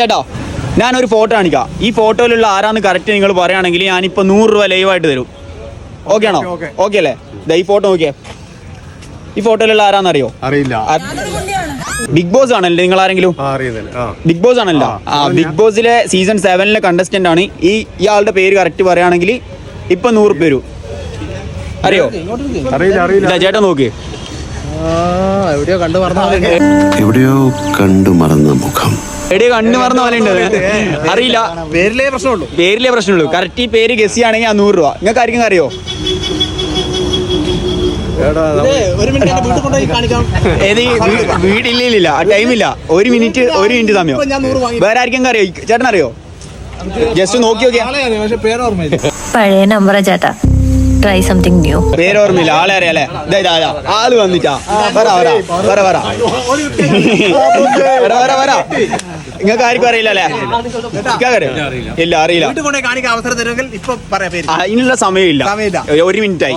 ചേട്ടാ ഞാനൊരു ഫോട്ടോ കാണിക്കാം. ഈ ഫോട്ടോയിലുള്ള ആരാന്ന് കറക്റ്റ് നിങ്ങൾ പറയുകയാണെങ്കിൽ ഞാനിപ്പോൾ 100 രൂപ ലൈവായിട്ട് തരും. ഓക്കെ ആണോ? ഓക്കെ അല്ലേ? ഈ ഫോട്ടോ നോക്കിയേ. ഈ ഫോട്ടോയിലുള്ള ആരാന്നറിയോ? അറിയില്ല. ബിഗ് ബോസ് ആണല്ലേ നിങ്ങൾ ആരെങ്കിലും? ബിഗ് ബോസ് ആണല്ലോ. ബിഗ് ബോസിലെ സീസൺ 7 കണ്ടസ്റ്റന്റ് ആണ്. ഇയാളുടെ പേര് കറക്റ്റ് പറയുകയാണെങ്കിൽ ഇപ്പൊ 100 രൂപ വരും. അറിയോ? അറിയില്ല. ചേട്ടാ നോക്ക്. എവിടെയോ കണ്ടു മറന്ന മുഖം. എവിടെയോ കണ്ടു മറന്ന പോലെ ഉണ്ട്. അറിയില്ല. പേരിലേ പ്രശ്നമുള്ളൂ. കറക്റ്റ് ഈ പേര് ഗസ് ചെയ്യുകയാണെങ്കിൽ 100 രൂപ. നിങ്ങൾക്ക് ആർക്കും അറിയോ? വീടില്ല, ടൈമില്ല. 1 മിനിറ്റ് സമയം. വേറെ ആർക്കും അറിയോ? ചേട്ടനറിയോ? ജസ്റ്റ് നോക്കി നോക്കിയാ. പഴയ നമ്പറാ ചേട്ടാ. Try something new. പേര് ഓർമ്മയില്ല. ആളെ അറിയാലേ? ആള് വന്നിട്ടാ. നിങ്ങൾക്ക് ആർക്കും അറിയില്ല അല്ലേ? ഇല്ല, അറിയില്ല. അതിനുള്ള സമയമില്ല. 1 മിനിറ്റ് ആയി.